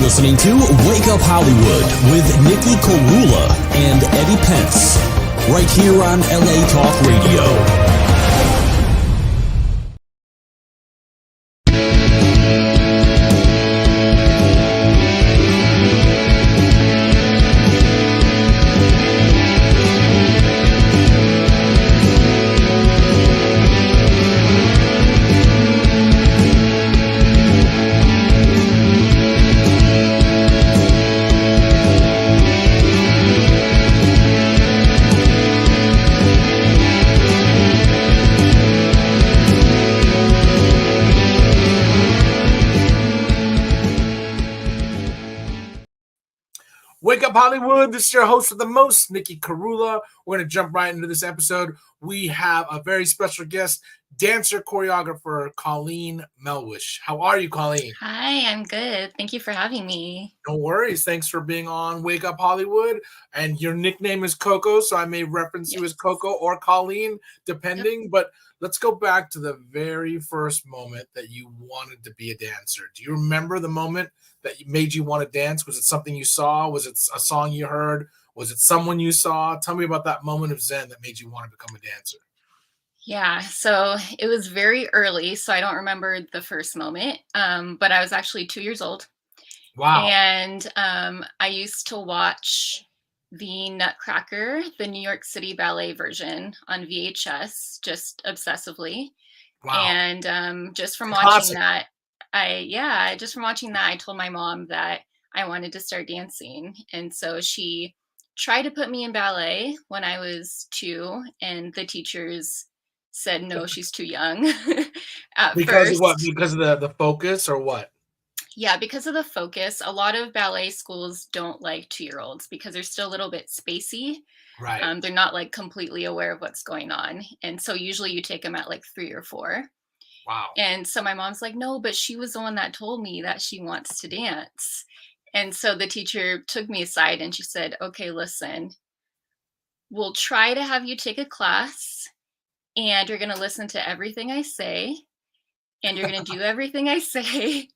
listening to Wake Up Hollywood with Nikki Korula and Eddie Pence, right here on LA Talk Radio. Wake Up Hollywood, this is your host with the most, Nikki Korula. We're going to jump right into this episode. We have a very special guest, dancer, choreographer, Colleen Melwish. How are you, Colleen? Hi, I'm good. Thank you for having me. No worries. Thanks for being on Wake Up Hollywood. And your nickname is Coco, so I may reference you as Coco or Colleen, depending. Yep. But let's go back to the very first moment that you wanted to be a dancer. Do you remember the moment that made you want to dance? Was it something you saw? Was it a song you heard? Was it someone you saw? Tell me about that moment of zen that made you want to become a dancer. Yeah, so it was very early, so I don't remember the first moment, but I was actually 2 years old. Wow. And I used to watch the Nutcracker, the New York City Ballet version on VHS, just obsessively. Wow. And just from watching that, I told my mom that I wanted to start dancing. And so she tried to put me in ballet when I was 2, and the teachers said, no, she's too young. Because of what? Because of the focus or what? Yeah, because of the focus. A lot of ballet schools don't like 2-year-olds because they're still a little bit spacey. Right. They're not like completely aware of what's going on. And so usually you take them at like 3 or 4. Wow. And so my mom's like, no, but she was the one that told me that she wants to dance. And so the teacher took me aside and she said, okay, listen, we'll try to have you take a class and you're going to listen to everything I say and you're going to do everything I say.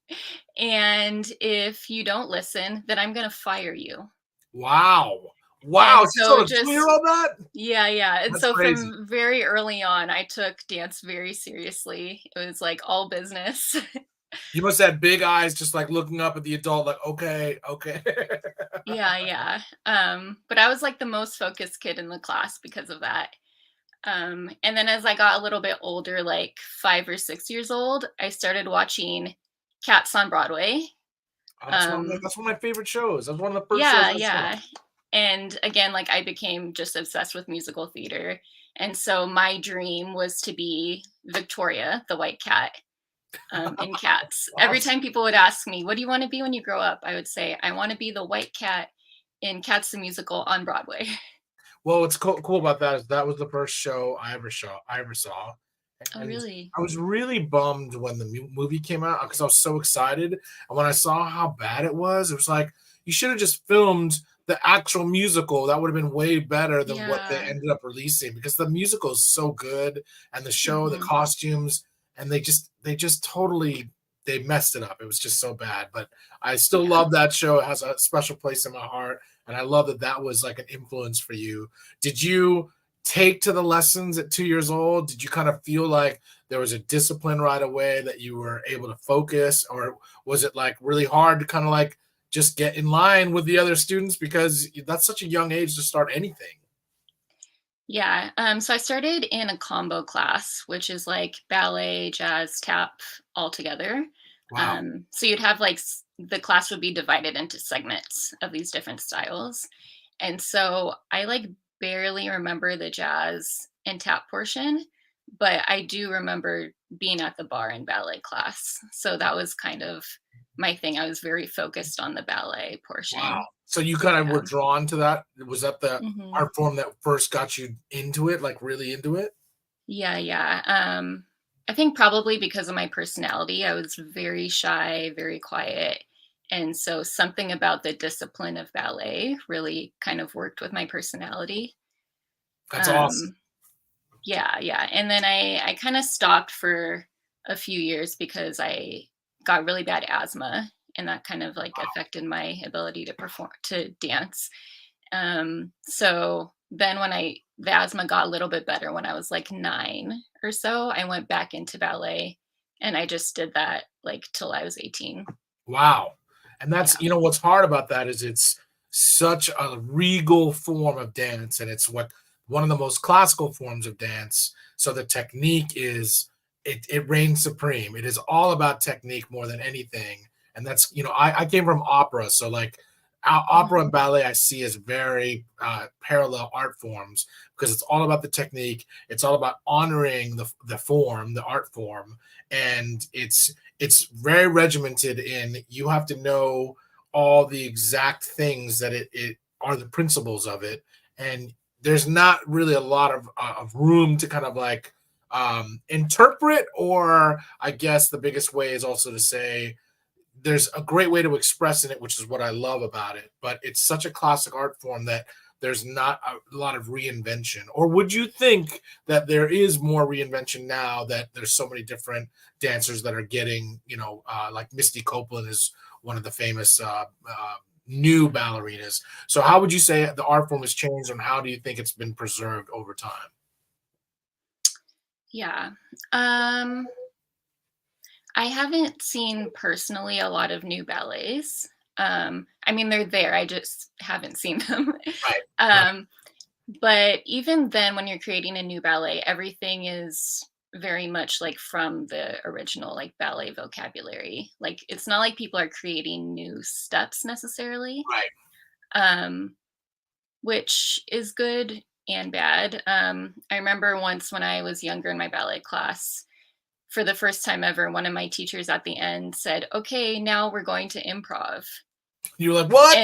And if you don't listen, then I'm going to fire you. Wow. Wow. So just all that? Yeah. And That's so crazy. From very early on, I took dance very seriously. It was like all business. You must have big eyes, just like looking up at the adult, like, okay. Yeah. But I was like the most focused kid in the class because of that. And then as I got a little bit older, like 5 or 6 years old, I started watching Cats on Broadway. That's one of my favorite shows. That was one of the first shows I saw. And again, like I became just obsessed with musical theater. And so my dream was to be Victoria, the white cat, in Cats. Awesome. Every time people would ask me, what do you want to be when you grow up? I would say, I want to be the white cat in Cats the Musical on Broadway. Well, what's cool about that is that was the first show I ever saw. Oh, really? I was really bummed when the movie came out because I was so excited. And when I saw how bad it was like, you should have just filmed the actual musical. That would have been way better than what they ended up releasing, because the musical is so good, and the show, the costumes, and they just totally, they messed it up. It was just so bad. But I still love that show. It has a special place in my heart. And I love that was like an influence for you. Did you take to the lessons at 2 years old? Did you kind of feel like there was a discipline right away that you were able to focus? Or was it like really hard to kind of like just get in line with the other students, because that's such a young age to start anything? Yeah. So I started in a combo class, which is like ballet, jazz, tap all together. Wow. So you'd have like the class would be divided into segments of these different styles. And so I like barely remember the jazz and tap portion, but I do remember being at the bar in ballet class. So that was kind of my thing. I was very focused on the ballet portion. Wow. So you kind of were drawn to that. Was that the art form that first got you into it, like really into it? Yeah. I think probably because of my personality, I was very shy, very quiet. And so something about the discipline of ballet really kind of worked with my personality. That's awesome. Yeah. And then I kind of stopped for a few years because I got really bad asthma. and that kind of like affected my ability to dance. So then the asthma got a little bit better when I was like 9 or so, I went back into ballet, and I just did that like till I was 18. Wow. And Yeah. that's, what's hard about that is it's such a regal form of dance, and it's one of the most classical forms of dance. So the technique it reigns supreme. It is all about technique more than anything. And that's, I came from opera. So like opera and ballet I see as very parallel art forms, because it's all about the technique. It's all about honoring the form, the art form. And it's very regimented in, you have to know all the exact things that it are the principles of it. And there's not really a lot of room to kind of like interpret, or I guess the biggest way is also to say there's a great way to express in it, which is what I love about it. But it's such a classic art form that there's not a lot of reinvention. Or would you think that there is more reinvention now that there's so many different dancers that are getting, like Misty Copeland is one of the famous new ballerinas. So how would you say the art form has changed, and how do you think it's been preserved over time? Yeah. I haven't seen personally a lot of new ballets. I mean, they're there. I just haven't seen them. Right. um, but even then, when you're creating a new ballet, everything is very much like from the original like ballet vocabulary. Like it's not like people are creating new steps necessarily, Right. which is good and bad. I remember once when I was younger in my ballet class, for the first time ever, one of my teachers at the end said, "Okay, now we're going to improv." You're like, what?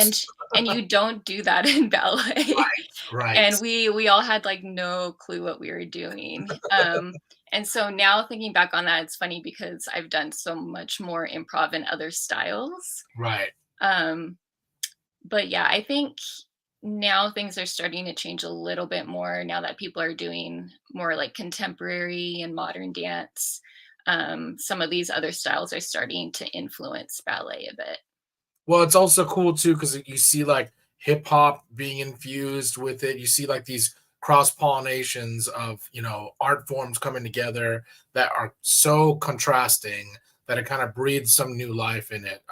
And you don't do that in ballet. Right. And we all had like no clue what we were doing. And so now thinking back on that, it's funny because I've done so much more improv in other styles. Right. But yeah, I think now things are starting to change a little bit more now that people are doing more like contemporary and modern dance. Some of these other styles are starting to influence ballet a bit. Well, it's also cool too, because you see like hip hop being infused with it. You see like these cross pollinations of art forms coming together that are so contrasting that it kind of breathes some new life in it.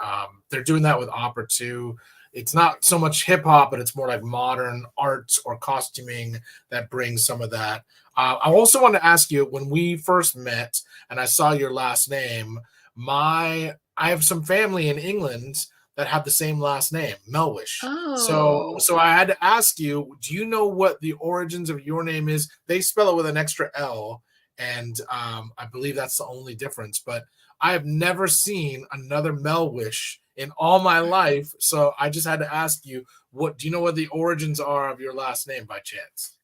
They're doing that with opera too. It's not so much hip hop, but it's more like modern arts or costuming that brings some of that. I also want to ask you, when we first met and I saw your last name, I have some family in England that have the same last name, Melwish. Oh. So I had to ask you, do you know what the origins of your name is? They spell it with an extra L, and I believe that's the only difference. But I have never seen another Melwish in all my life, so I just had to ask you, do you know what the origins are of your last name by chance?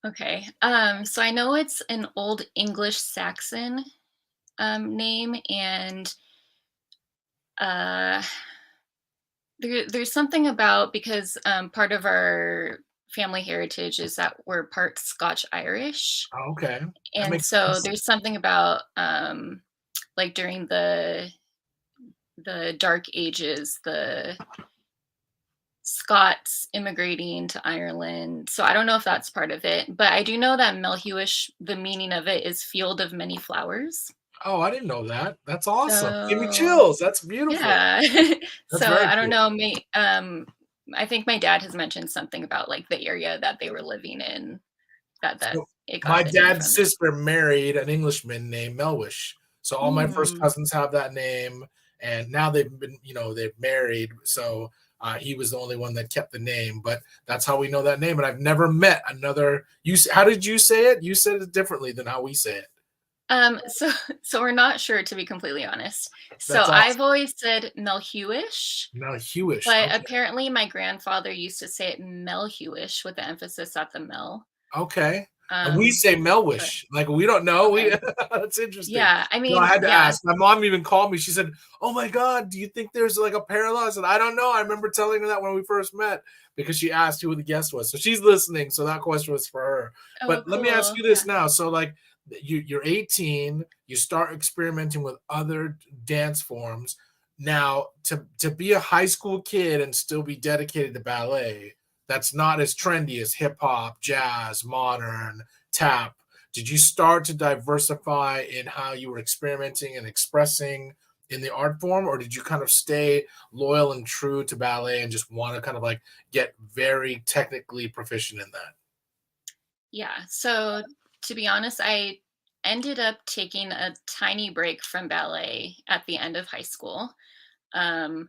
Okay. So I know it's an old English Saxon name, and uh there's something about, because part of our family heritage is that we're part Scotch Irish. Oh, okay, that And makes so sense. there's something about like during the Dark Ages, the Scots immigrating to Ireland. So I don't know if that's part of it, but I do know that Melhuish, the meaning of it is field of many flowers. Oh, I didn't know that. That's awesome. Give me So chills. That's beautiful. yeah. That's So very I don't cool. know, I think my dad has mentioned something about like the area that they were living in, that So it my got the name dad's from that. sister married an Englishman named Melwish. So all my first Mm. cousins have that name, and now they've married. So he was the only one that kept the name, but that's how we know that name. And I've never met another. How did you say it? You said it differently than how we say it. So so we're not sure, to be completely honest. So That's I've awesome. always said Melhuish, Melhuish. but Okay. apparently my grandfather used to say it Melhuish with the emphasis at the Mel. Okay. And we say But Melwish. Like we don't know. We okay. That's interesting. Yeah, I No, I mean, had to yeah. ask. My mom even called me. She said, "Oh my God, do you think there's like a parallel?" I said, "I don't know." I remember telling her that when we first met because she asked who the guest was. So she's listening. So that question was for her. Oh, But let me ask cool. you Yeah. this now. So like you're 18, you start experimenting with other dance forms. Now, to be a high school kid and still be dedicated to ballet, that's not as trendy as hip hop, jazz, modern, tap. Did you start to diversify in how you were experimenting and expressing in the art form, or did you kind of stay loyal and true to ballet and just want to kind of like get very technically proficient in that? Yeah. So to be honest, I ended up taking a tiny break from ballet at the end of high school. Um,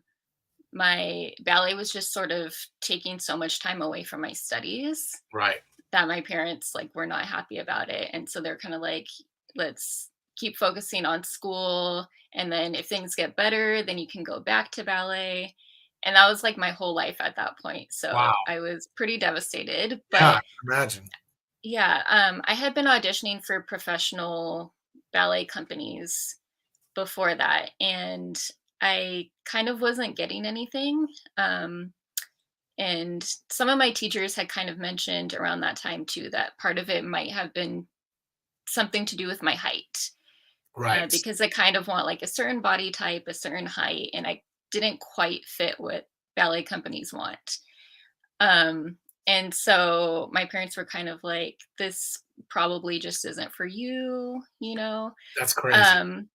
my ballet was just sort of taking so much time away from my studies Right. that my parents like were not happy about it. And so they're kind of like, let's keep focusing on school. And then if things get better, then you can go back to ballet. And that was like my whole life at that point. So Wow. I was pretty devastated. Yeah, But I can imagine. yeah, I had been auditioning for professional ballet companies before that. And I kind of wasn't getting anything. And some of my teachers had kind of mentioned around that time too that part of it might have been something to do with my height, Right. because I kind of want like a certain body type, a certain height, and I didn't quite fit what ballet companies want. And so my parents were kind of like, this probably just isn't for you, you know? That's crazy.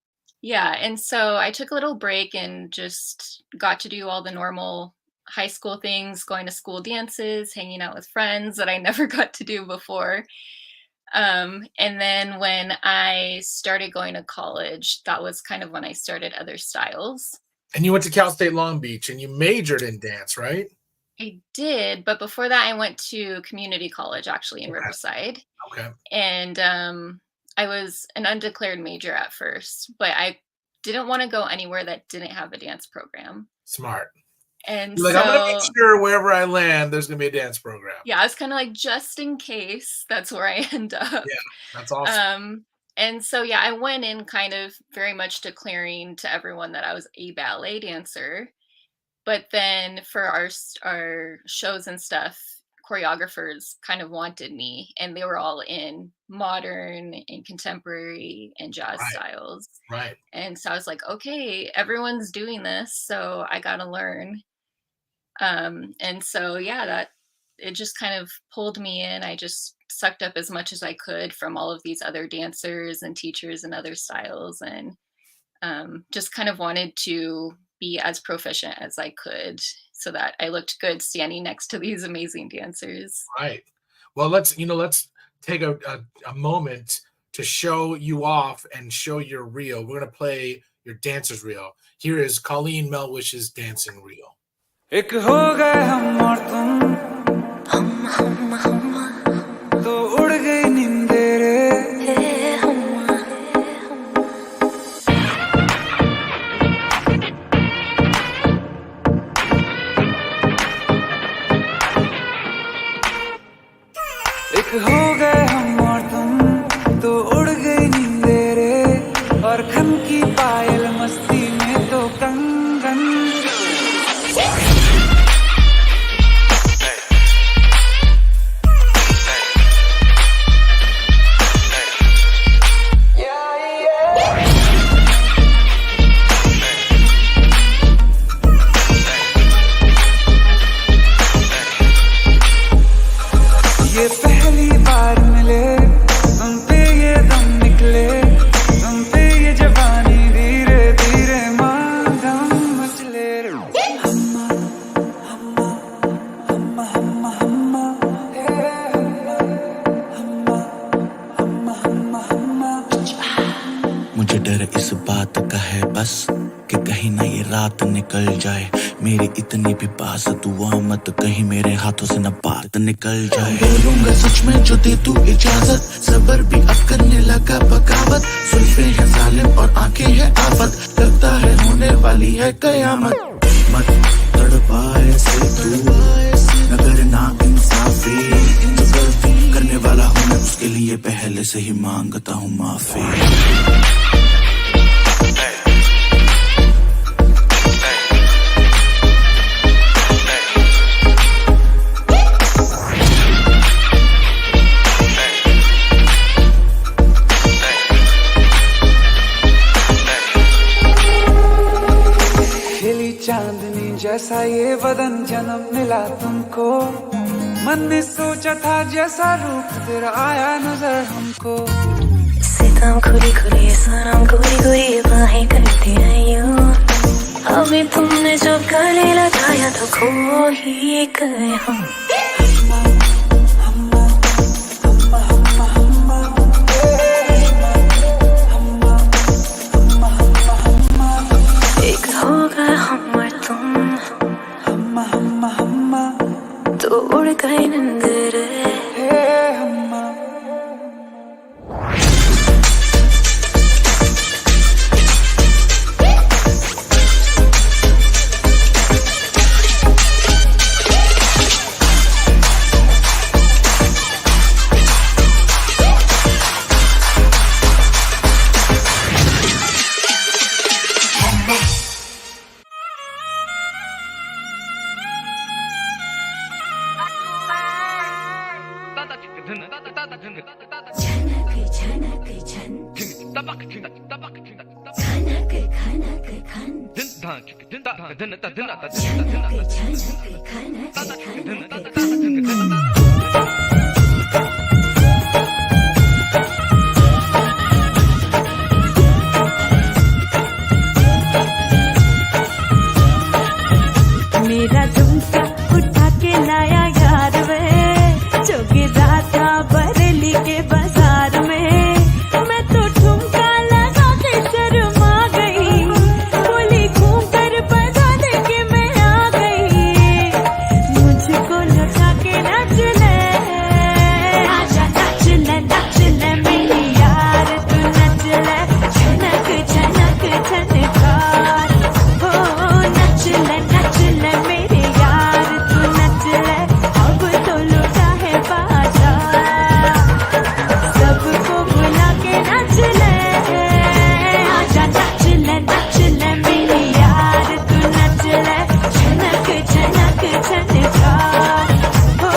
Yeah. And so I took a little break and just got to do all the normal high school things, going to school dances, hanging out with friends that I never got to do before. And then when I started going to college, that was kind of when I started other styles. And you went to Cal State Long Beach and you majored in dance, right? I did, but before that, I went to community college actually in Okay. Riverside. Okay. And I was an undeclared major at first, but I didn't want to go anywhere that didn't have a dance program. Smart. And You're like, I'm gonna make sure wherever I land, there's gonna be a dance program. yeah, I was kind of like, just in case that's where I end up. Yeah, that's awesome. And so yeah, I went in kind of very much declaring to everyone that I was a ballet dancer. But then for our shows and stuff, choreographers kind of wanted me, and they were all in modern and contemporary and jazz Right. styles. Right. And so I was like, okay, everyone's doing this, so I got to learn. And so yeah, that it just kind of pulled me in. I just sucked up as much as I could from all of these other dancers and teachers and other styles, and just kind of wanted to be as proficient as I could so that I looked good standing next to these amazing dancers. Right. Well, let's take a moment to show you off and show your reel. We're gonna play your dancer's reel. Here is Colleen Melwish's dancing reel. एक हो गए हम और तुम तो उड़ गई नींदे रे एक हो गए हम और तुम तो उड़ गई नींदे रे और खन की पायल मस्ती में तो कंगन ये पहली बार मिले तुम पे ये दम निकले तुम पे ये जवानी धीरे धीरे मांगम मचले हम्मा हम्मा हम्मा हम्मा हम्मा हम्मा हम्मा हम्मा हम्मा मुझे डर इस बात का है बस कि कहीं ना ये रात निकल जाए मेरी इतनी भी बात दुआ मत कहीं मेरे हाथों से न बात निकल जाए बोलूंगा सच में जो दे तू इजाजत सबर भी अब करने लगा बगावत सुल्फे हैं जालिम और आंखें हैं आफत लगता है होने वाली है कयामत मत तड़पाए से तू न करना इंसाफी जो गलती करने वाला हूँ मैं उसके लिए पहले से ही मांगता हूँ माफी जैसा ये बदन जन्म मिला तुमको, मन ने सोचा था जैसा रूप तेरा आया नजर हमको। सितम खुली खुली सनम गोरी गोरी बाहें करती आईं, अभी तुमने जो गले लगाया तो खो ही गए हम। एक हो गए हम और तुम, तो उड़ गए नींदरे। मेरा झुमका उठा के लाया यार वे, जो गिरा था बरेली के बाजार में। मैं तो ठुमका लगा के शर्मा गई, बोली घूम कर बजा दे के मैं आ गई। मुझको लगा के नाच ले, आजा नाच ले मेरी यार, तू नाच ले झनक झनक झनकार। हो नाच ले मेरे यार, तू नच ले अब तो लुटा है बाजार। सबको बुला के नच ले, आजा नाच ले मेरे यार, तू नच ले झनक झनक झनकार। हो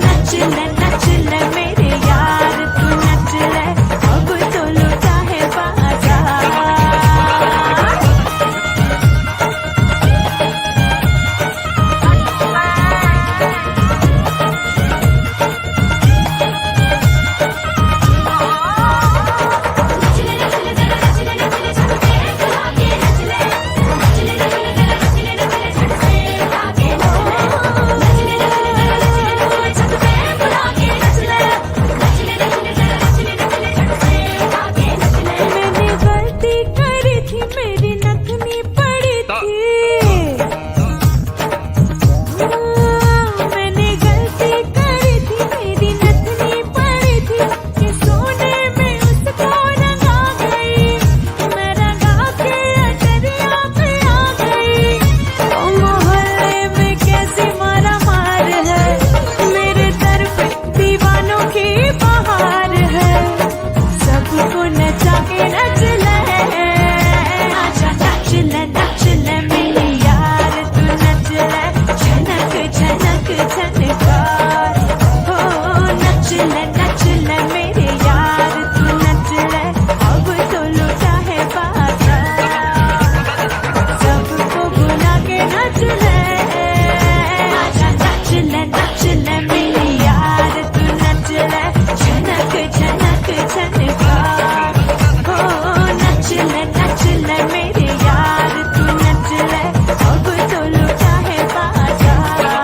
नच ले मेरे यार, तू नच ले अब तो लुटा है बाजार। मैंने गलती करी थी, मेरी नथनी पड़ी थी। मैंने गलती करी थी, मेरी नथनी पड़ी थी, कि सोने में उसको रंगा गई। मैं रंगा के अटरिया पे आ गई। ओ मोहल्ले में कैसी मारा मार है, मेरे दर पे दीवानों की बहार है। सबको नचा के नच ले, आजा नाच ले मेरी यार, तू नच ले झनक झनक झनकार। हो नच ले मेरे यार, तू नच ले अब तो लुटा है बाजार। सबको बुला के नच ले, आजा नाच ले मेरी यार, तू नच ले झनक झनक झनकार। हो नच ले मेरे यार, तू नच ले अब तो लुटा है बाजार।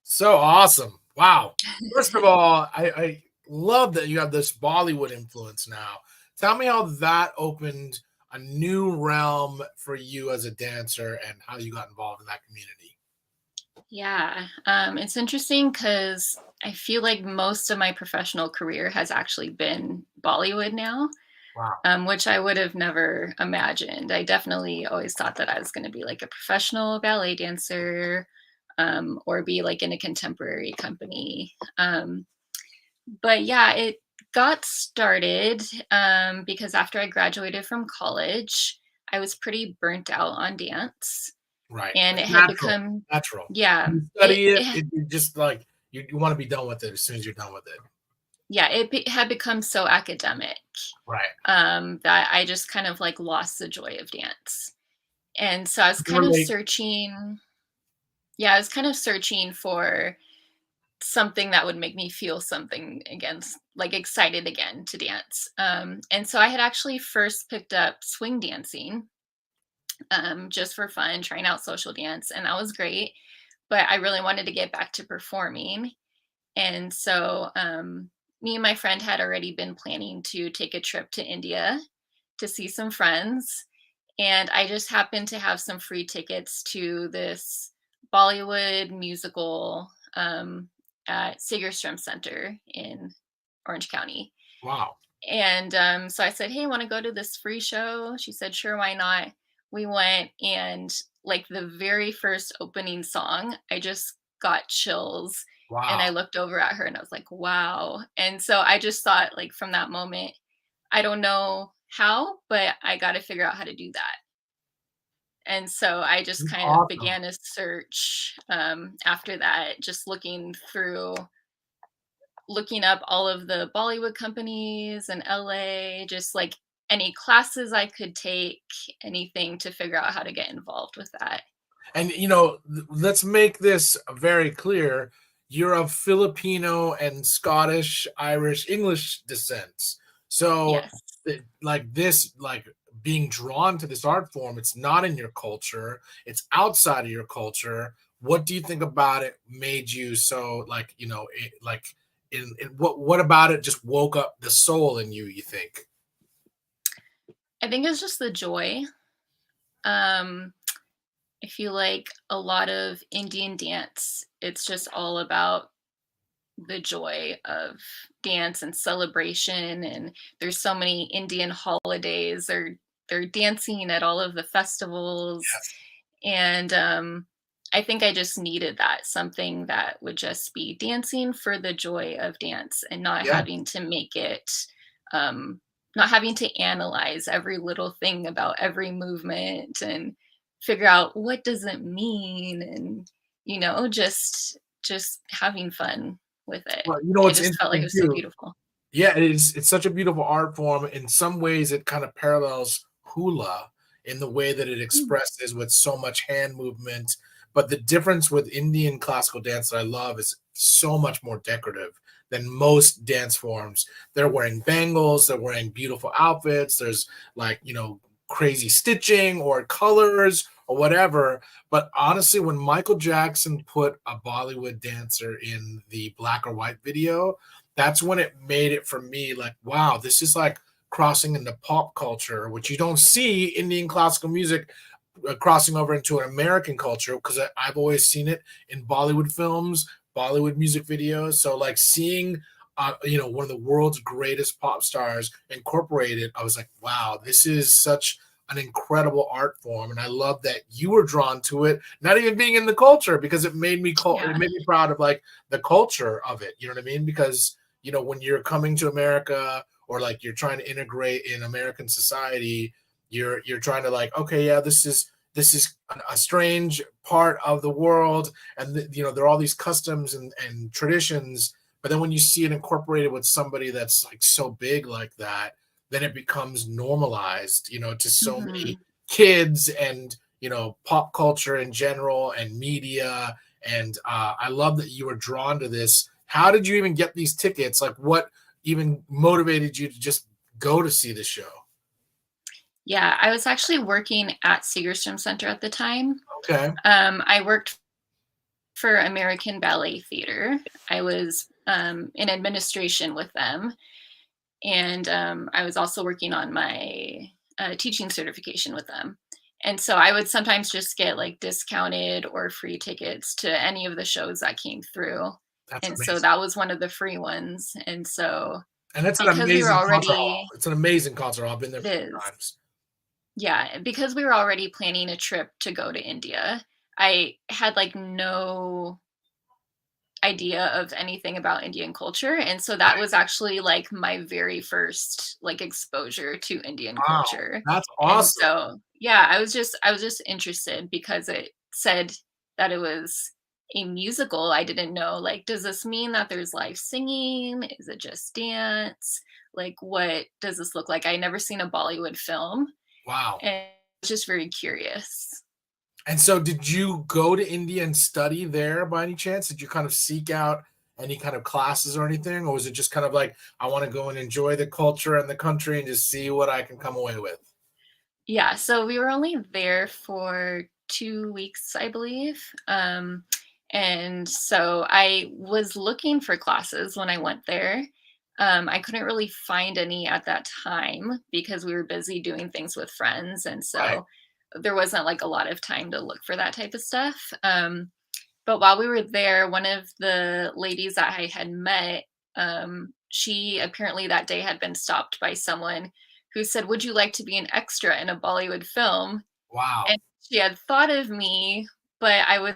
So awesome. Wow. First of all, I love that you have this Bollywood influence now. Tell me how that opened a new realm for you as a dancer and how you got involved in that community. Yeah, it's interesting because I feel like most of my professional career has actually been Bollywood now, Wow. which I would have never imagined. I definitely always thought that I was going to be like a professional ballet dancer, or be like in a contemporary company. But yeah, it got started because after I graduated from college, I was pretty burnt out on dance, Right. and It's it had natural. become, Natural. yeah, You it, study it, it you just like you want to be done with it as soon as you're done with it. yeah, had become so academic, Right. that I just kind of like lost the joy of dance. And so I was I can kind of relate. searching, yeah, I was kind of searching for something that would make me feel something again, like excited again to dance. And so I had actually first picked up swing dancing, just for fun, trying out social dance, and that was great. But I really wanted to get back to performing. And so me and my friend had already been planning to take a trip to India to see some friends. And I just happened to have some free tickets to this Bollywood musical at Segerstrom Center in Orange County. Wow. And so I said, "Hey, want to go to this free show?" She said, "Sure, why not?" We went, and like the very first opening song, I just got chills. And Wow. I looked over at her and I was like, wow. And so I just thought, like, from that moment, I don't know how, but I got to figure out how to do that. And so I just That's kind of awesome. began a search after that, just looking up all of the Bollywood companies in LA, just like any classes I could take, anything to figure out how to get involved with that. And let's make this very clear. You're of Filipino and Scottish, Irish, English descents. So, Yes. like this, like being drawn to this art form, it's not in your culture. It's outside of your culture. What do you think about it made you so like like in what about it just woke up the soul in you? You think? I think it's just the joy. Um, I feel like a lot of Indian dance, it's just all about the joy of dance and celebration. And there's so many Indian holidays. They're dancing at all of the festivals. Yes. And I think I just needed that, something that would just be dancing for the joy of dance and not Yeah. having to make it, um, not having to analyze every little thing about every movement and figure out what does it mean, and just having fun with it. Well, you know I what's just felt like it interesting was so too. beautiful. Yeah, it's such a beautiful art form. In some ways, it kind of parallels hula in the way that it Mm. expresses with so much hand movement. But the difference with Indian classical dance that I love is so much more decorative than most dance forms. They're wearing bangles, they're wearing beautiful outfits. There's like, crazy stitching or colors or whatever. But honestly, when Michael Jackson put a Bollywood dancer in the black or white video, that's when it made it for me like, wow, this is like crossing into pop culture, which you don't see Indian classical music crossing over into an American culture because I've always seen it in Bollywood films, Bollywood music videos. So like seeing, one of the world's greatest pop stars incorporated, I was like, wow, this is such an incredible art form, and I love that you were drawn to it, not even being in the culture because it Yeah. made me proud of like the culture of it. You know what I mean? Because when you're coming to America or like you're trying to integrate in American society, you're trying to like, okay, yeah, this is a strange part of the world, and there are all these customs and traditions. But then when you see it incorporated with somebody that's like so big like that, then it becomes normalized, to so many Mhm. kids and pop culture in general and media. And I love that you were drawn to this. How did you even get these tickets? Like, what even motivated you to just go to see the show? Yeah, I was actually working at Segerstrom Center at the time. Okay. I worked for American Ballet Theater. I was in administration with them, and I was also working on my teaching certification with them. And so I would sometimes just get like discounted or free tickets to any of the shows that came through. That's And so amazing. that was one of the free ones. And so And it's an because we were amazing concert hall. already, It's an amazing concert hall. I've been there it many is. times. Yeah, because we were already planning a trip to go to India, I had like no idea of anything about Indian culture. And so that was actually like my very first like exposure to Indian Wow, culture. that's And awesome. so yeah, I was just interested because it said that it was a musical. I didn't know, like, does this mean that there's live singing? Is it just dance? Like, what does this look like? I never seen a Bollywood film, Wow. and I was just very curious. And so did you go to India and study there by any chance? Did you kind of seek out any kind of classes or anything? Or was it just kind of like, I want to go and enjoy the culture and the country and just see what I can come away with? Yeah, so we were only there for 2 weeks, I believe. And so I was looking for classes when I went there. I couldn't really find any at that time because we were busy doing things with friends, and Right. so there wasn't like a lot of time to look for that type of stuff. But while we were there, one of the ladies that I had met, she apparently that day had been stopped by someone who said, "Would you like to be an extra in a Bollywood film?" Wow. And she had thought of me, but I was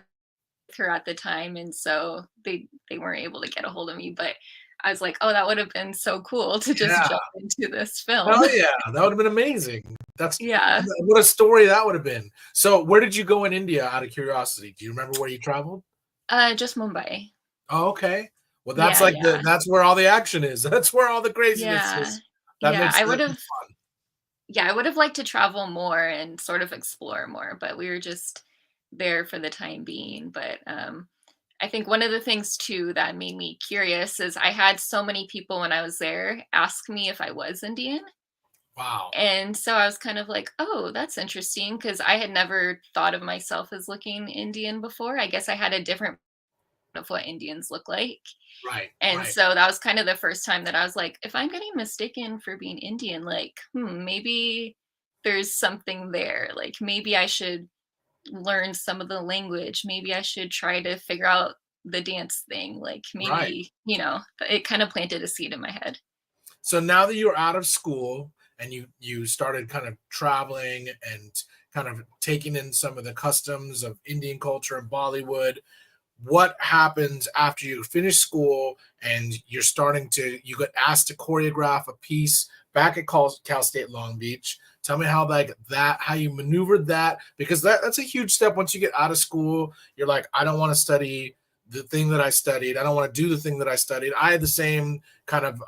with her at the time, and so they weren't able to get a hold of me. But I was like, "Oh, that would have been so cool to just Yeah. jump into this film." Hell yeah. That would have been amazing. That's Yeah. what a story that would have been. So where did you go in India out of curiosity? Do you remember where you traveled? Just Mumbai. Oh, okay. Well, that's Yeah, like yeah. that's where all the action is. That's where all the craziness Yeah. is. That Yeah, makes that fun. I would have liked to travel more and sort of explore more, but we were just there for the time being. But I think one of the things too that made me curious is I had so many people when I was there ask me if I was Indian. Wow. And so I was kind of like, oh, that's interesting because I had never thought of myself as looking Indian before. I guess I had a different of what Indians look like. Right, And right. so that was kind of the first time that I was like, if I'm getting mistaken for being Indian, like, maybe there's something there. Like, maybe I should learn some of the language. Maybe I should try to figure out the dance thing. Like, Right. maybe, it kind of planted a seed in my head. So now that you're out of school and you started kind of traveling and kind of taking in some of the customs of Indian culture and Bollywood, what happens after you finish school and you get asked to choreograph a piece back at Cal State Long Beach? Tell me how like that how you maneuvered that, because that's a huge step. Once you get out of school, you're like, I don't want to study the thing that I studied. I don't want to do the thing that I studied. I had the same kind of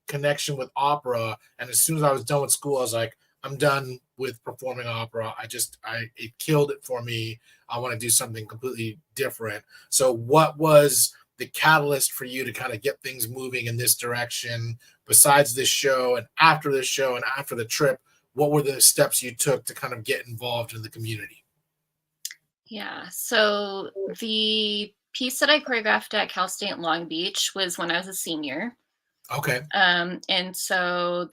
connection with opera, and as soon as I was done with school, I was like, I'm done with performing opera. It killed it for me. I want to do something completely different. So what was the catalyst for you to kind of get things moving in this direction besides this show, and after this show and after the trip? What were the steps you took to kind of get involved in the community? Yeah. So the piece that I choreographed at Cal State Long Beach was when I was a senior. Okay. And so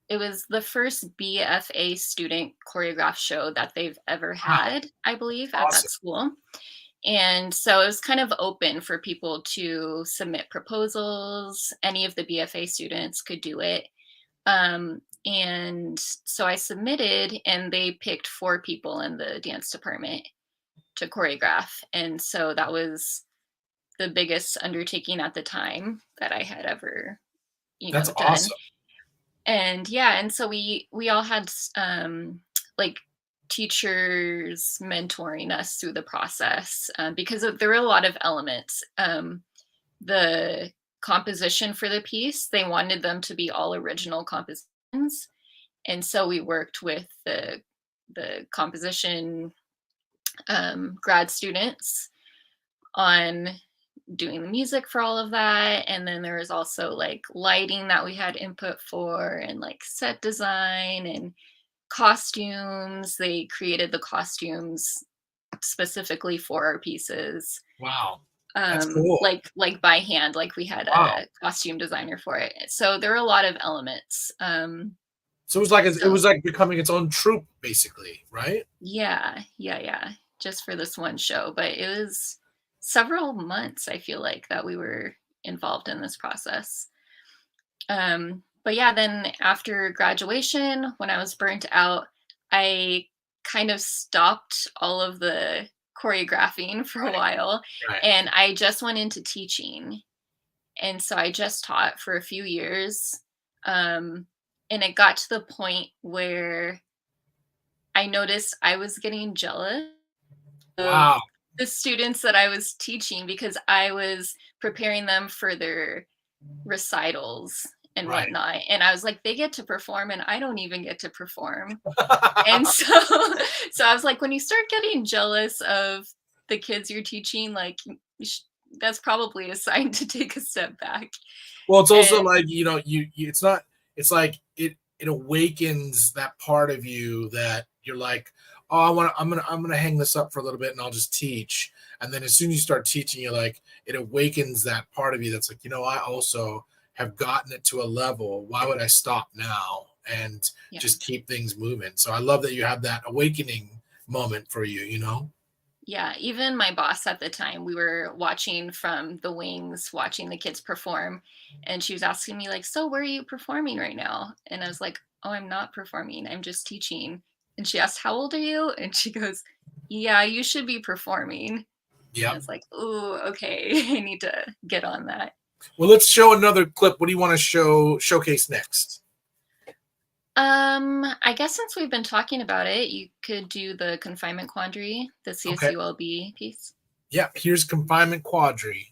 it was the first BFA student choreographed show that they've ever Wow. had, I believe, at that Awesome. school. And so it was kind of open for people to submit proposals. Any of the BFA students could do it. And so I submitted, and they picked 4 people in the dance department to choreograph. And so that was the biggest undertaking at the time that I had ever, That's done. awesome. And yeah, and so we all had like teachers mentoring us through the process, because there were a lot of elements. The composition for the piece, they wanted them to be all original compositions, and so we worked with the composition grad students on doing the music for all of that. And then there was also like lighting that we had input for, and like set design and costumes. They created the costumes specifically for our pieces. Wow. That's cool. Like by hand, like we had Wow. a costume designer for it. So there are a lot of elements. So it was like becoming its own troupe, basically, right? Yeah. Just for this one show, but it was several months, I feel like, that we were involved in this process. But yeah, then after graduation, when I was burnt out, I kind of stopped all of the choreographing for a while, Right. and I just went into teaching. And so I just taught for a few years. And it got to the point where I noticed I was getting jealous of Wow. the students that I was teaching because I was preparing them for their recitals and Right. whatnot. And I was like, they get to perform and I don't even get to perform. And so I was like, when you start getting jealous of the kids you're teaching, like that's probably a sign to take a step back. Well, it's also like, you know, it's like it awakens that part of you that you're like, oh, I'm gonna hang this up for a little bit and I'll just teach. And then as soon as you start teaching, you're like, it awakens that part of you that's like, you know, I also have gotten it to a level. Why would I stop now and just keep things moving? So I love that you have that awakening moment for you, you know? Yeah, even my boss at the time, we were watching from the wings, watching the kids perform. And she was asking me like, so where are you performing right now? And I was like, oh, I'm not performing. I'm just teaching. And she asked, how old are you? And she goes, yeah, you should be performing. Yeah. I was like, oh, okay. I need to get on that. Well, let's show another clip. What do you want to showcase next? I guess since we've been talking about it, you could do the confinement quandary, the CSULB piece. Yeah, here's confinement quandary.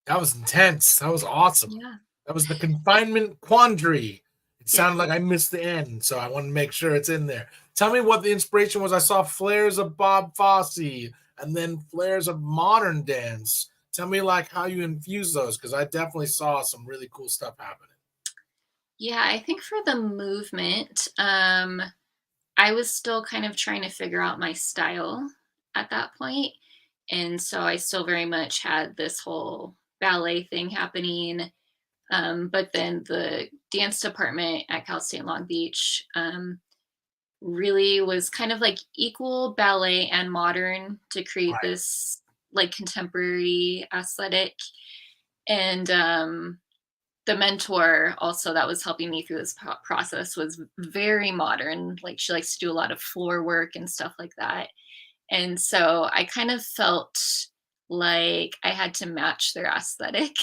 That was intense. That was awesome. Yeah. That was the confinement quandary. It sounded Yes. like I missed the end, so I want to make sure it's in there. Tell me what the inspiration was. I saw flares of Bob Fosse and then flares of modern dance. Tell me like how you infuse those because I definitely saw some really cool stuff happening. Yeah, I think for the movement, I was still kind of trying to figure out my style at that point. And so I still very much had this whole ballet thing happening. But then the dance department at Cal State Long Beach really was kind of like equal ballet and modern to create Right. this like contemporary aesthetic. And the mentor also that was helping me through this process was very modern. Like she likes to do a lot of floor work and stuff like that. And so I kind of felt like I had to match their aesthetic.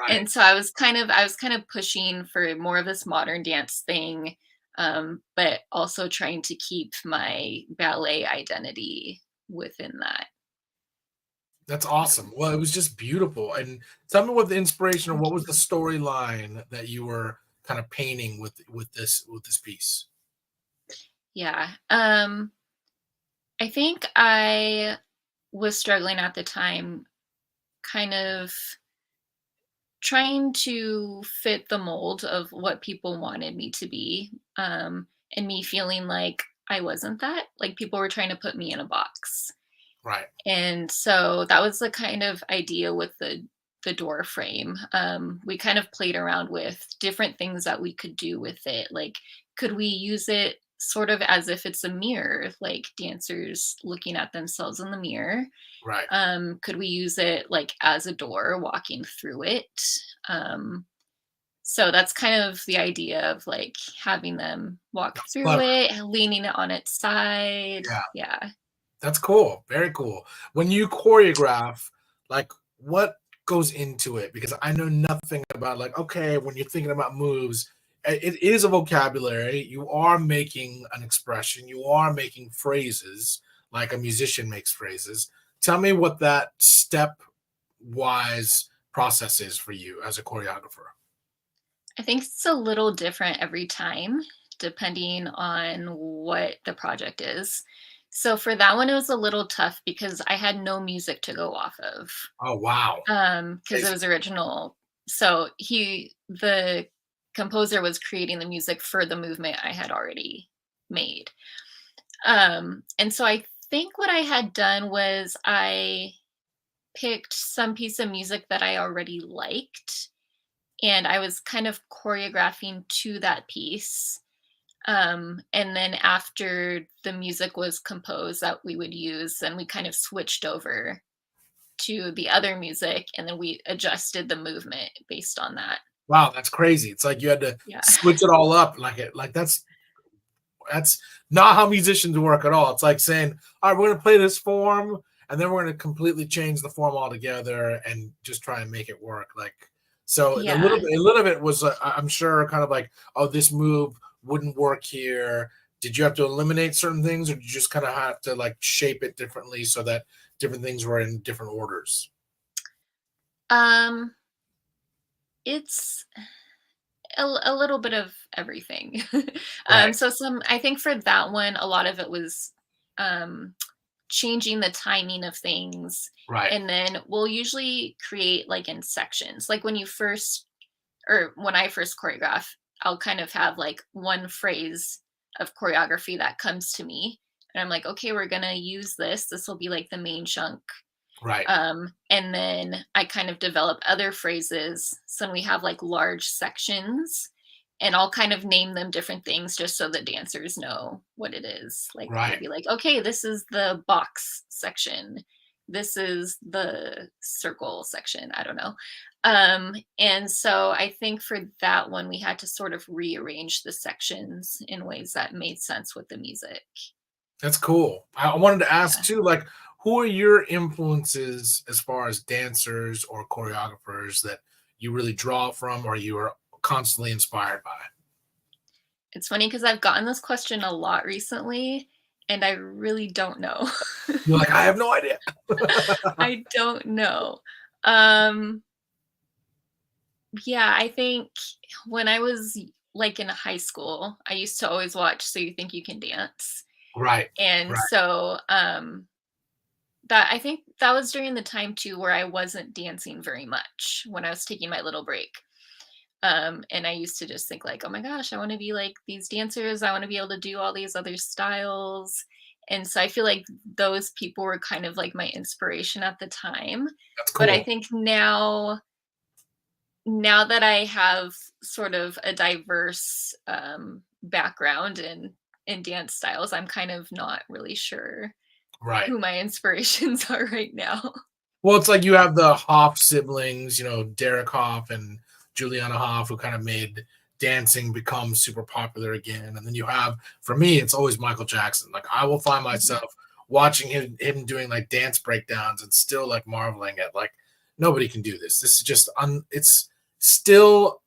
Right. And so I was kind of pushing for more of this modern dance thing, but also trying to keep my ballet identity within that. That's Yeah. awesome. Well, it was just beautiful. And tell me what the inspiration or Thank what was the you. storyline that you were kind of painting with this piece? Yeah. I think I was struggling at the time, kind of trying to fit the mold of what people wanted me to be, and me feeling like I wasn't that. Like people were trying to put me in a box. Right. And so that was the kind of idea with the door frame. We kind of played around with different things that we could do with it. Like, could we use it sort of as if it's a mirror, like dancers looking at themselves in the mirror? Right. Could we use it like as a door, walking through it? Um, so that's kind of the idea of like having them walk That's through clever. it, leaning it on its side. Yeah. Yeah. That's cool. Very cool. When you choreograph, like what goes into it? Because I know nothing about like, okay, when you're thinking about moves, it is a vocabulary. You are making an expression. You are making phrases like a musician makes phrases. Tell me what that step wise process is for you as a choreographer. I think it's a little different every time, depending on what the project is. So for that one, it was a little tough because I had no music to go off of. Oh wow. Because it Crazy. was original. So the composer was creating the music for the movement I had already made. And so I think what I had done was I picked some piece of music that I already liked and I was kind of choreographing to that piece. And then after the music was composed that we would use, then we kind of switched over to the other music and then we adjusted the movement based on that. Wow, that's crazy. It's like you had to Yeah. switch it all up like that's not how musicians work at all. It's like saying, all right, we're going to play this form and then we're going to completely change the form altogether and just try and make it work. Like, so Yeah. a little bit was, I'm sure, kind of like, oh, this move wouldn't work here. Did you have to eliminate certain things or did you just kind of have to like shape it differently so that different things were in different orders? Um, it's a little bit of everything. Right, So I think for that one, a lot of it was um, changing the timing of things. right, And then we'll usually create like in sections. Like when I first choreograph, I'll kind of have like one phrase of choreography that comes to me. And I'm like, okay, we're going to use this. This will be like the main chunk. right, And then I kind of develop other phrases. So we have like large sections and I'll kind of name them different things just so the dancers know what it is. Like we'll right. be like, okay, this is the box section. This is the circle section. I don't know. And so I think for that one, we had to sort of rearrange the sections in ways that made sense with the music. That's cool. I wanted to ask Yeah. too, like, who are your influences as far as dancers or choreographers that you really draw from or you are constantly inspired by? It's funny because I've gotten this question a lot recently, and I really don't know. You're like, I have no idea. I don't know. Um, Yeah, I think when I was like in high school, I used to always watch So You Think You Can Dance. Right. And Right. so that I think that was during the time too where I wasn't dancing very much when I was taking my little break. And I used to just think like, oh my gosh, I want to be like these dancers. I want to be able to do all these other styles. And so I feel like those people were kind of like my inspiration at the time. That's But I cool. think now that I have sort of a diverse background in dance styles, I'm kind of not really sure Right. who my inspirations are right now. Well, it's like you have the Hoff siblings, Derek Hoff and Juliana Hoff, who kind of made dancing become super popular again. And then you have, for me, it's always Michael Jackson. Like I will find Mhm. myself watching him doing like dance breakdowns and still like marveling at like nobody can do this. This is just it's still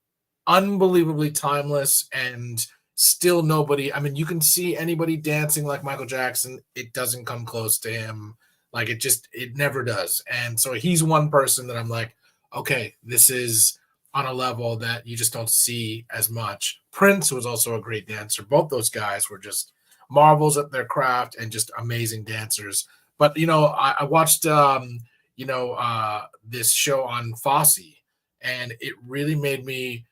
unbelievably timeless and still nobody. I mean, you can see anybody dancing like Michael Jackson, it doesn't come close to him. Like it never does. And so he's one person that I'm like, okay, this is on a level that you just don't see as much. Prince was also a great dancer. Both those guys were just marvels at their craft and just amazing dancers. But I watched this show on Fosse, and it really made me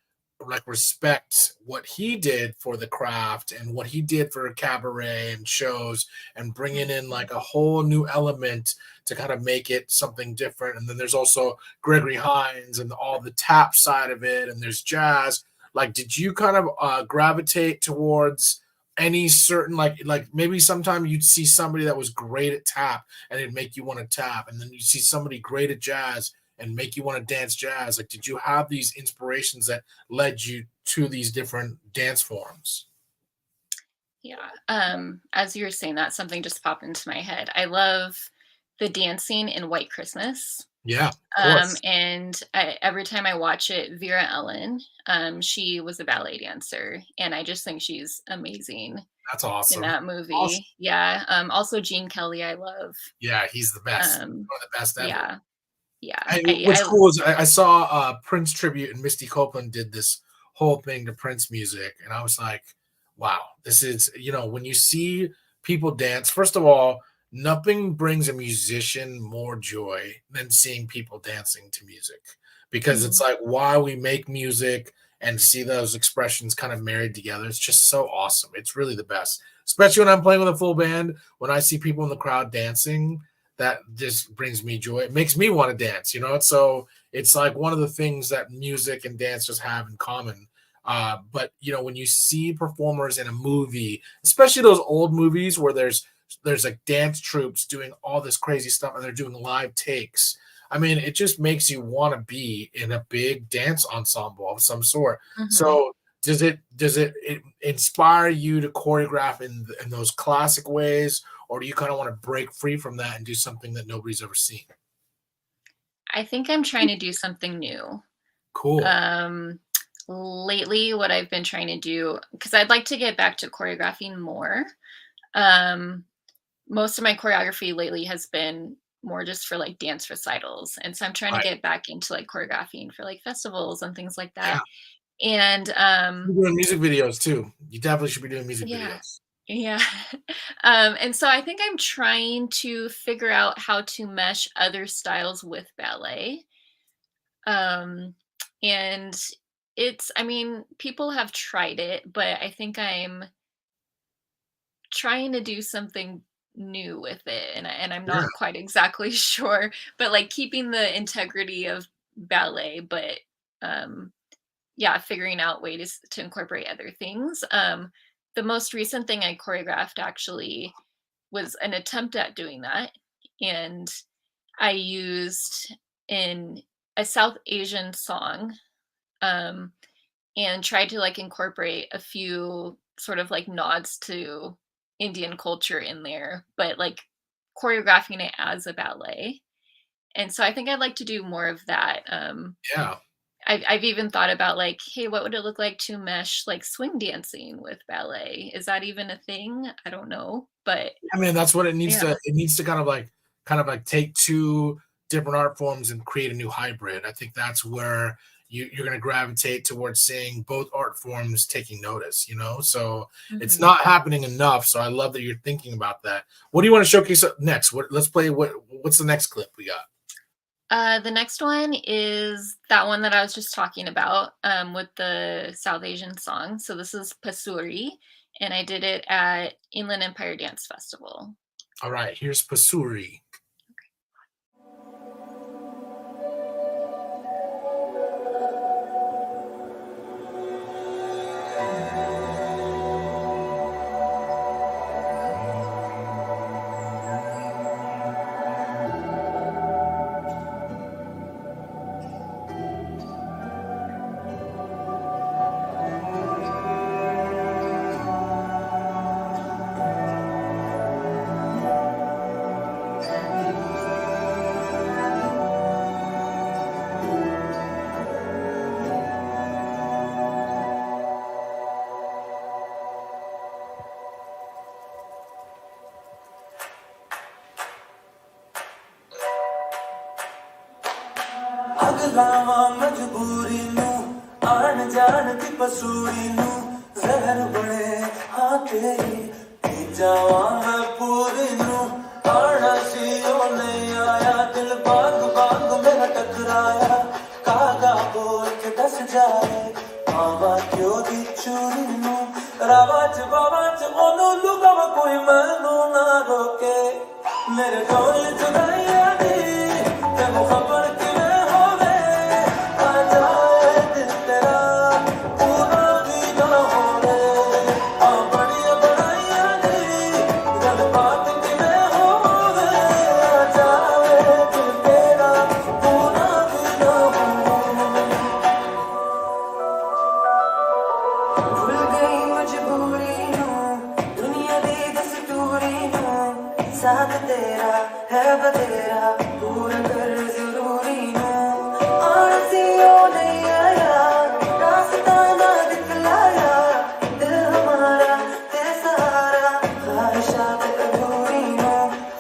like respect what he did for the craft and what he did for cabaret and shows and bringing in Mhm. like a whole new element to kind of make it something different. And then there's also Gregory Hines and all the tap side of it, and there's jazz. Like, did you kind of gravitate towards any certain like maybe sometime you'd see somebody that was great at tap and it'd make you want to tap, and then you see somebody great at jazz and make you want to dance jazz? Like, did you have these inspirations that led you to these different dance forms? Yeah. As you were saying that, something just popped into my head. I love the dancing in White Christmas. Yeah, of course. And every time I watch it, Vera Ellen, she was a ballet dancer, and I just think she's amazing That's in awesome. that Awesome. movie. Yeah. Also Gene Kelly, I love. Yeah, he's the best. Um, One of the best ever. yeah, yeah. And I, what's I cool is I saw Prince tribute, and Misty Copeland did this whole thing to Prince music, and I was like, wow, this is when you see people dance. First of all, nothing brings a musician more joy than seeing people dancing to music, because it's Mhm. like why we make music and see those expressions kind of married together. It's just so awesome. It's really the best, especially when I'm playing with a full band. When I see people in the crowd dancing, that just brings me joy. It makes me want to dance. So it's like one of the things that music and dance just have in common. But when you see performers in a movie, especially those old movies where there's like dance troops doing all this crazy stuff and they're doing live takes. I mean, it just makes you want to be in a big dance ensemble of some sort. Mhm. So does it inspire you to choreograph in those classic ways, or do you kind of want to break free from that and do something that nobody's ever seen? I think I'm trying to do something new. Cool. Um, Lately, what I've been trying to do, because I'd like to get back to choreographing more. Um, Most of my choreography lately has been more just for like dance recitals. And so I'm trying to Right. get back into like choreographing for like festivals and things like Yeah. that. And You're doing music videos too. You definitely should be doing music yeah, videos. yeah. And so I think I'm trying to figure out how to mesh other styles with ballet. Um, and I mean, people have tried it, but I think I'm trying to do something new with it, and I'm Yeah. not quite exactly sure, but, like, keeping the integrity of ballet, but, um, yeah, figuring out ways to incorporate other things. The most recent thing I choreographed actually was an attempt at doing that, and I used in a South Asian song, um, and tried to like incorporate a few sort of like nods to Indian culture in there, but like choreographing it as a ballet. And so I think I'd like to do more of that. Yeah. I've even thought about like, hey, what would it look like to mesh like swing dancing with ballet? Is that even a thing? I don't know, but I mean, that's what it needs to yeah. it needs to kind of like take two different art forms and create a new hybrid. I think that's where you're going to gravitate towards seeing both art forms taking notice, so it's Mhm. not happening enough. So I love that you're thinking about that. What do you want to showcase next? Let's play. What's the next clip we got? The next one is that one that I was just talking about, with the South Asian song. So this is Pasuri, and I did it at Inland Empire Dance Festival. All right, here's Pasuri. अगलावा मजबूरी नू आन जान दी पसूरी नू जहर बने हाँ तेरी P जावा मैं पूरी नू आना सी ओ नहीं आया दिल बाग बाग मेरा टकराया कागा बोल के दस जाए मावा क्यों दी चूरी नू रावाच बावाच ओनू लुगावा कोई मैनू ना रोके मेरे ढोल जुदाइया दी तेनू खबर साथ तेरा है बतेरा पूरा कर जरूरी नू आरज़ी ओ नहीं आया रास्ता ना दिखलाया दिल हमारा तेरे सहारा ख्वाहिशात अधूरी नू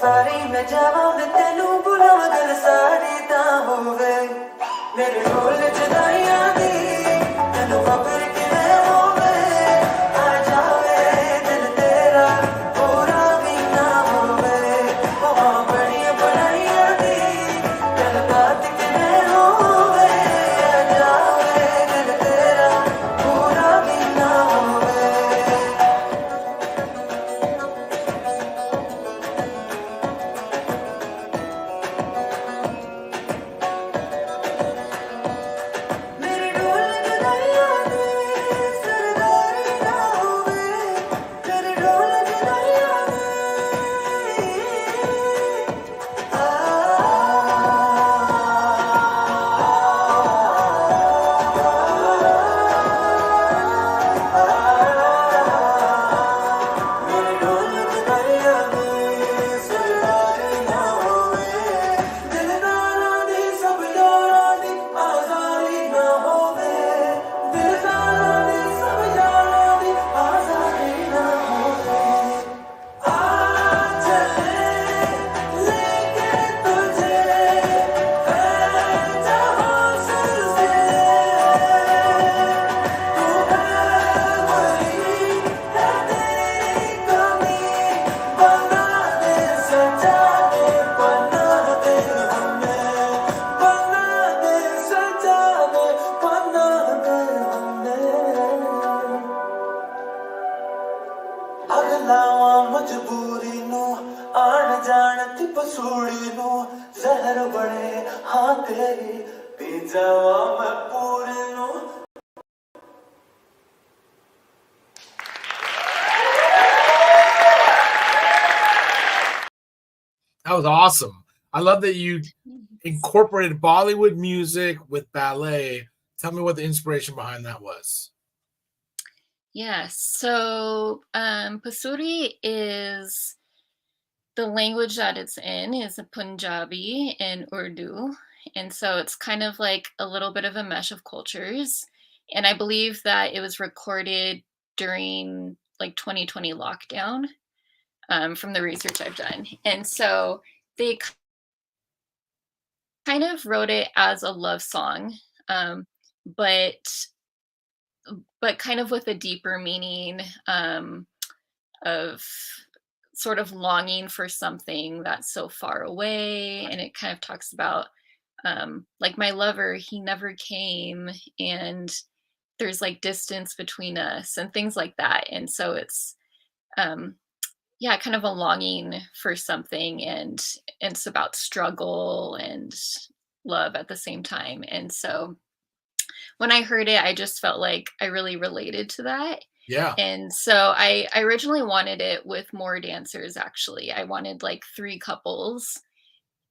सारी मैं जावा मैं तेनू बुला मगर सारी ता होवे मेरे ढोल जुदाइयां दी तेनू खबर किवें होवे आ जावे दिल तेरा पूरा भी ना होवे अगलावा मजबूरी नू आन जान दी पसूड़ी नू जहर बने हाँ तेरी पी जावा मैं पूरी नू That was awesome. I love that you incorporated Bollywood music with ballet. Tell me what the inspiration behind that was. Yes. So Pasuri is the language that it's in is Punjabi and Urdu. And so it's kind of like a little bit of a mesh of cultures. And I believe that it was recorded during like 2020 lockdown, from the research I've done. And so they kind of wrote it as a love song. but kind of with a deeper meaning, of sort of longing for something that's so far away. And it kind of talks about, like, my lover, he never came, and there's like distance between us and things like that. And so it's, um, yeah, kind of a longing for something, and it's about struggle and love at the same time. And so when I heard it, I just felt like I really related to that. Yeah. And so I originally wanted it with more dancers, actually. I wanted like 3 couples,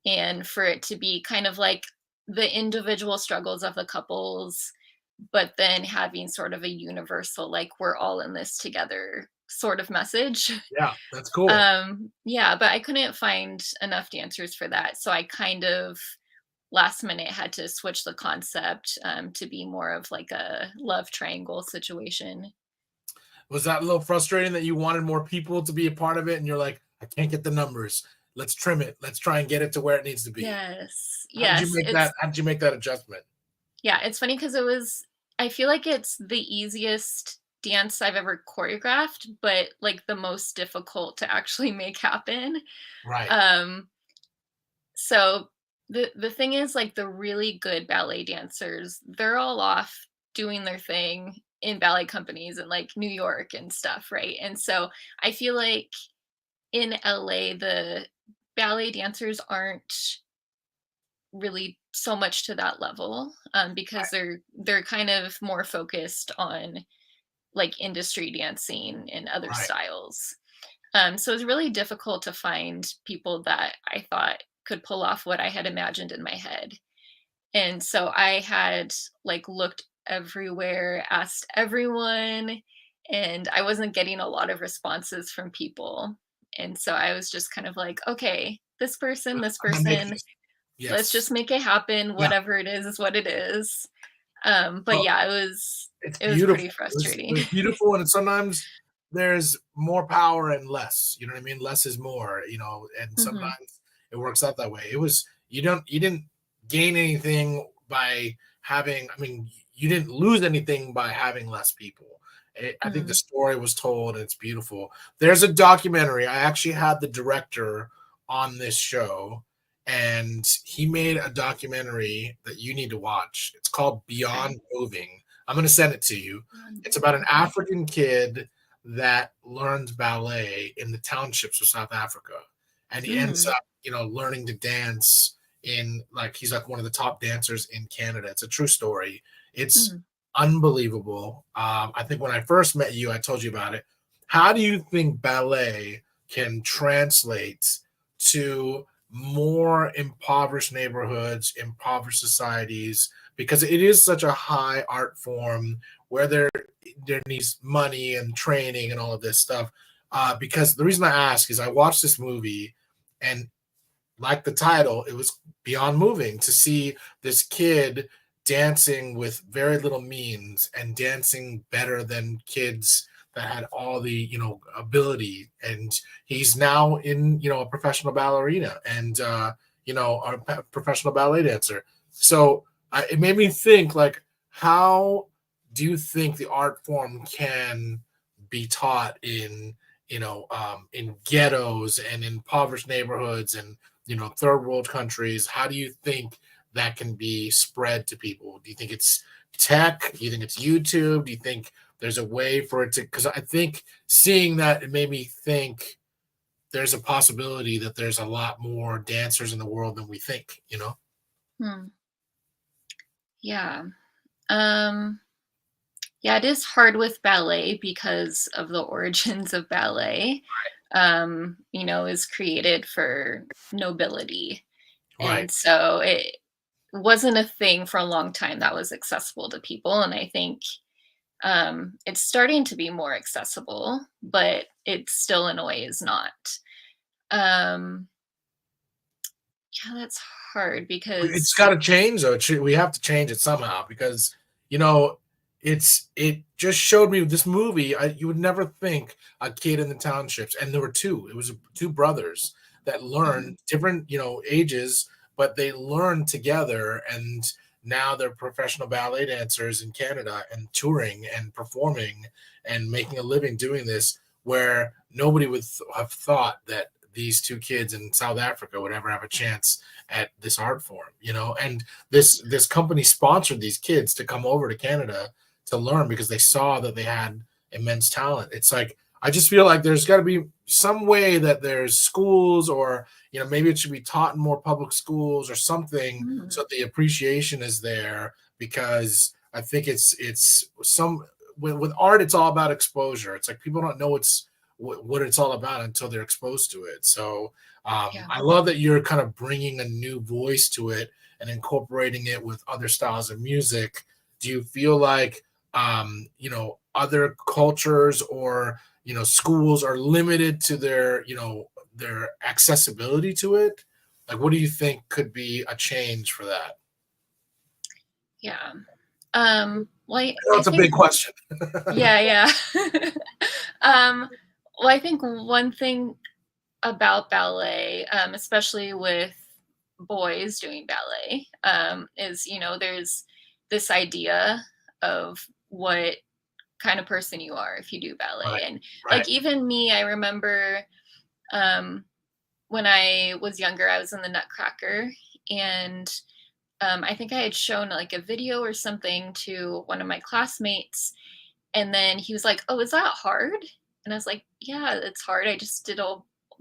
and for it to be kind of like the individual struggles of the couples, but then having sort of a universal, like, we're all in this together sort of message. Yeah, that's cool. Yeah, but I couldn't find enough dancers for that. So I kind of last minute had to switch the concept, to be more of like a love triangle situation. Was that a little frustrating that you wanted more people to be a part of it and you're like, I can't get the numbers. Let's trim it. Let's try and get it to where it needs to be. Yes. How did you Yes. make that? How did you make that adjustment? Yeah, it's funny because I feel like it's the easiest dance I've ever choreographed, but like the most difficult to actually make happen. Right. Um, so the thing is, like, the really good ballet dancers, they're all off doing their thing in ballet companies in like New York and stuff, right? And so I feel like in LA, the ballet dancers aren't really so much to that level, because they're kind of more focused on like industry dancing and other Right. styles. So it's really difficult to find people that I thought could pull off what I had imagined in my head. And so I had like looked everywhere, asked everyone, and I wasn't getting a lot of responses from people. And so I was just kind of like, okay, this I'm gonna make person, this. let's Yes. just make it happen. Yeah. Whatever it is what it is. But Well, yeah, it's it was beautiful. pretty It frustrating. was beautiful, and sometimes there's more power and less. You know what I mean? Less is more. And Hmm. sometimes it works out that way. It was you didn't gain anything by having. I mean, you didn't lose anything by having less people. I think the Mm. story was told, and it's beautiful. There's a documentary. I actually had the director on this show, and he made a documentary that you need to watch. It's called Okay. Beyond Moving. I'm going to send it to you. It's about an Okay. African kid that learns ballet in the townships of South Africa. And he ends Mm. up, learning to dance in, like, he's like one of the top dancers in Canada. It's a true story. It's Mm. unbelievable. I think when I first met you, I told you about it. How do you think ballet can translate to more impoverished neighborhoods, impoverished societies, because it is such a high art form where there needs money and training and all of this stuff. Because the reason I ask is I watched this movie, and like the title, it was beyond moving to see this kid dancing with very little means and dancing better than kids that had all the ability. And he's now in a professional ballerina, and a professional ballet dancer. So it made me think, like, how do you think the art form can be taught in ghettos and in impoverished neighborhoods and third world countries? How do you think that can be spread to people? Do you think it's tech? Do you think it's YouTube? Do you think there's a way for it to? Because I think seeing that, it made me think there's a possibility that there's a lot more dancers in the world than we think. Hmm. Yeah. Um, yeah, it is hard with ballet because of the origins of ballet. Is created for nobility. Right. And so it wasn't a thing for a long time that was accessible to people. And I think, it's starting to be more accessible, but it still in a way is not. Um, yeah, that's hard It's because, got to change, though. We have to change it somehow, because you know it just showed me this movie. You would never think a kid in the townships, and there were two. It was two brothers that mhm, learned different ages, but they learned together, and now they're professional ballet dancers in Canada and touring and performing and making a living doing this, where nobody would have thought that these two kids in South Africa would ever have a chance at this art form, you know. And this company sponsored these kids to come over to Canada to learn because they saw that they had immense talent. It's like, I just feel like there's got to be some way that there's schools, or you know, maybe it should be taught in more public schools or something, so the appreciation is there. Because I think it's some with art, it's all about exposure. It's like people don't know what it's all about until they're exposed to it. So I love that you're kind of bringing a new voice to it and incorporating it with other styles of music. Do you feel like you know, other cultures or, you know, schools are limited to their, you know, their accessibility to it? Like, what do you think could be a change for that? Yeah. Well, I know it's a big question. Yeah. Well, I think one thing about ballet, especially with boys doing ballet, is, you know, there's this idea of what kind of person you are if you do ballet. Right, And right. like, even me, I remember when I was younger, I was in the Nutcracker, and I think I had shown like a video or something to one of my classmates, and then he was like, "Oh, is that hard?" And I was like, "Yeah, it's hard. I just did a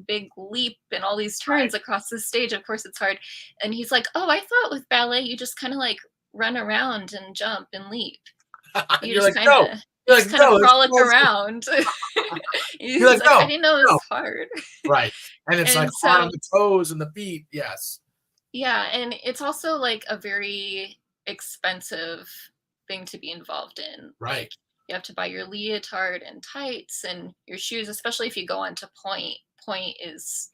big leap and all these turns across the stage. Of course it's hard." And he's like, "Oh, I thought with ballet you just kind of like run around and jump and leap. You You're just like, kind no. of You're like, no, frolic around." He's You're like, like, "I no, didn't know it no. was hard." Right. And it's like And hard on so, the toes and the feet. Yes. yeah, and it's also like a very expensive thing to be involved in. Right. Like, you have to buy your leotard and tights and your shoes, especially if you go on to Point. Point is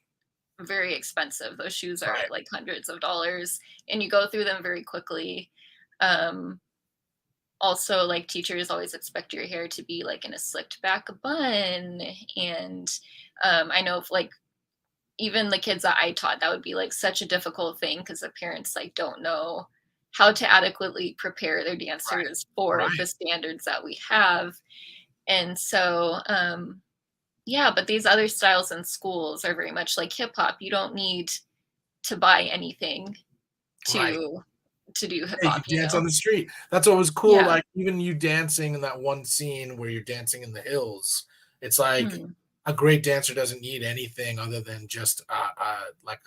very expensive. Those shoes are Right. like hundreds of dollars, and you go through them very quickly. Um, Also, like, teachers always expect your hair to be like in a slicked back bun, and I know if like even the kids that I taught, that would be like such a difficult thing because the parents like don't know how to adequately prepare their dancers for Right. the standards that we have. And so yeah, but these other styles in schools are very much like hip hop. You don't need to buy anything Right. to do hip Yeah, hop, you you dance know. on the street. That's what was cool. Yeah. Like, even you dancing in that one scene where you're dancing in the hills. It's like Mm, a great dancer doesn't need anything other than just like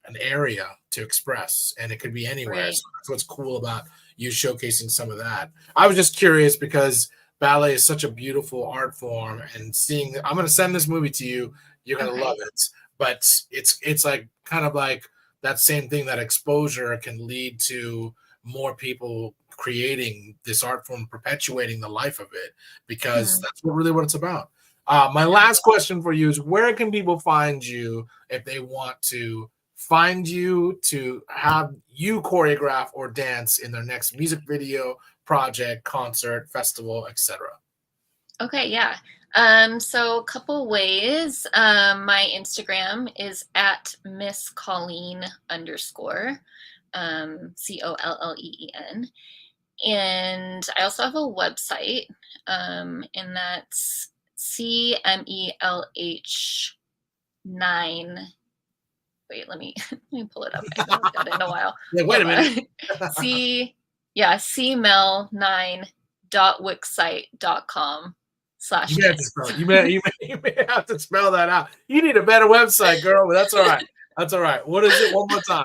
an area to express, and it could be anywhere. right. So that's what's cool about you showcasing some of that. I was just curious because ballet is such a beautiful art form, and seeing, I'm going to send this movie to you. You're going to love Okay. it. But it's like kind of like that same thing, that exposure can lead to more people creating this art form, perpetuating the life of it, because Mm, that's what it's about. My yeah. last question for you is, where can people find you if they want to find you to have you choreograph or dance in their next music video, project, concert, festival, etc.? Okay, yeah. So a couple ways. My Instagram is at Miss Colleen _, COLLEEN. And I also have a website, and that's CMELH9. Wait, let me let me pull it up. I haven't looked at it in a while. Yeah, wait a Hold minute. on. CMEL9.wixsite.com You may have to /miss. spell it. You may have to spell that out. You need a better website, girl, but that's all right. That's all right. What is it? One more time.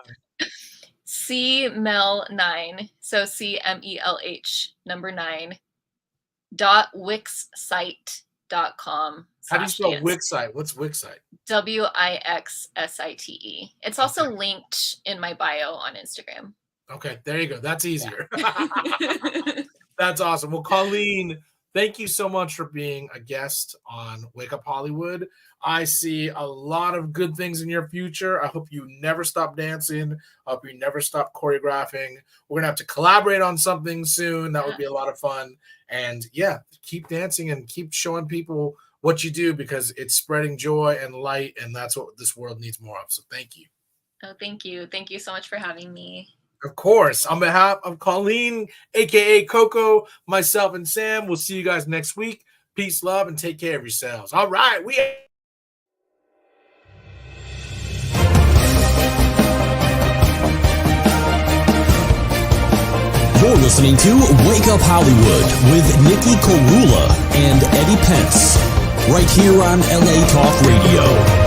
CMEL9, so CMELH #9 .wixsite.com How do you spell /dance. Wixsite? What's Wixsite? WIXSITE. It's also linked in my bio on Instagram. Okay, there you go. That's easier. Yeah. That's awesome. Well, Colleen, thank you so much for being a guest on Wake Up Hollywood. I see a lot of good things in your future. I hope you never stop dancing. I hope you never stop choreographing. We're going to have to collaborate on something soon. That would be a lot of fun. And yeah, keep dancing and keep showing people what you do, because it's spreading joy and light, and that's what this world needs more of. So thank you. Oh, thank you. Thank you so much for having me. Of course. On behalf of Colleen, aka Coco, myself, and Sam, we'll see you guys next week. Peace, love, and take care of yourselves. All right, You're listening to Wake Up Hollywood with Nikki Korula and Eddie Pence, right here on LA Talk Radio.